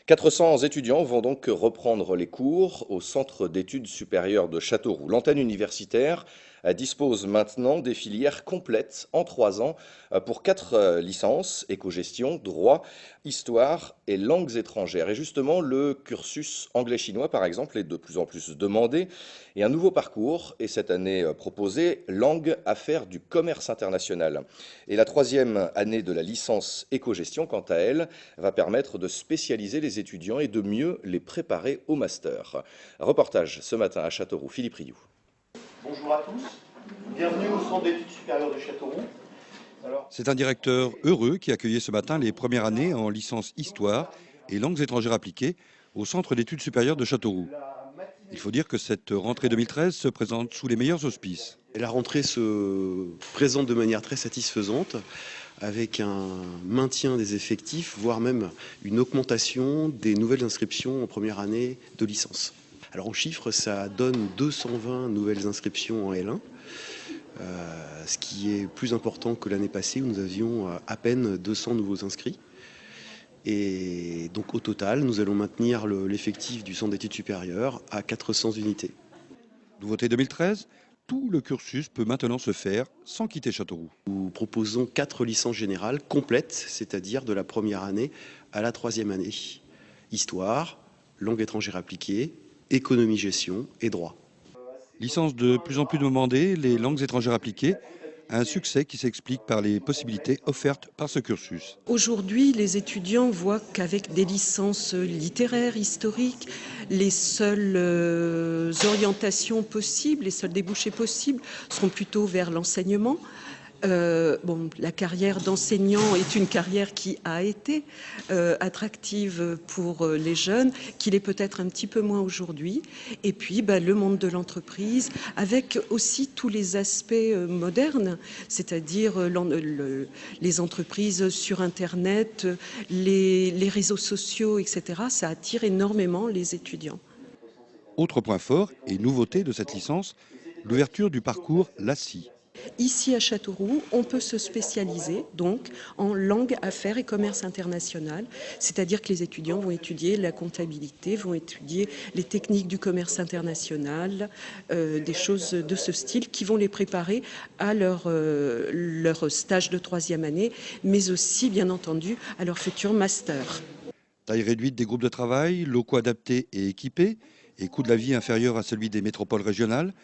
400 étudiants vont donc reprendre les cours au Centre d'études supérieures de Châteauroux. L'antenne universitaire dispose maintenant des filières complètes en 3 ans pour 4 licences, éco-gestion, droit, histoire et langues étrangères. Et justement, le cursus anglais-chinois, par exemple, est de plus en plus demandé. Et un nouveau parcours est cette année proposé, langue, affaires du commerce international. Et la 3e année de la licence éco-gestion, quant à elle, va permettre de spécialiser les étudiants et de mieux les préparer au master. Reportage ce matin à Châteauroux, Philippe Rioux. Bonjour à tous, bienvenue au Centre d'études supérieures de Châteauroux. C'est un directeur heureux qui accueillait ce matin les premières années en licence Histoire et langues étrangères appliquées au Centre d'études supérieures de Châteauroux. Il faut dire que cette rentrée 2013 se présente sous les meilleurs auspices. La rentrée se présente de manière très satisfaisante, avec un maintien des effectifs, voire même une augmentation des nouvelles inscriptions en première année de licence. Alors en chiffres, ça donne 220 nouvelles inscriptions en L1, ce qui est plus important que l'année passée où nous avions à peine 200 nouveaux inscrits. Et donc au total, nous allons maintenir l'effectif du centre d'études supérieures à 400 unités. Nouveauté 2013, tout le cursus peut maintenant se faire sans quitter Châteauroux. Nous proposons 4 licences générales complètes, c'est-à-dire de la première année à la 3e année. Histoire, langue étrangère appliquée, économie-gestion et droit. Licence de plus en plus demandée, les langues étrangères appliquées, un succès qui s'explique par les possibilités offertes par ce cursus. Aujourd'hui, les étudiants voient qu'avec des licences littéraires, historiques, les seules orientations possibles, les seuls débouchés possibles seront plutôt vers l'enseignement. La carrière d'enseignant est une carrière qui a été attractive pour les jeunes, qu'il est peut-être un petit peu moins aujourd'hui. Et puis, le monde de l'entreprise, avec aussi tous les aspects modernes, c'est-à-dire les entreprises sur Internet, les réseaux sociaux, etc. Ça attire énormément les étudiants. Autre point fort et nouveauté de cette licence, l'ouverture du parcours LACI. Ici à Châteauroux, on peut se spécialiser donc en langue, affaires et commerce international, c'est-à-dire que les étudiants vont étudier la comptabilité, vont étudier les techniques du commerce international, des choses de ce style qui vont les préparer à leur stage de 3e année, mais aussi bien entendu à leur futur master. Taille réduite des groupes de travail, locaux adaptés et équipés, et coût de la vie inférieur à celui des métropoles régionales.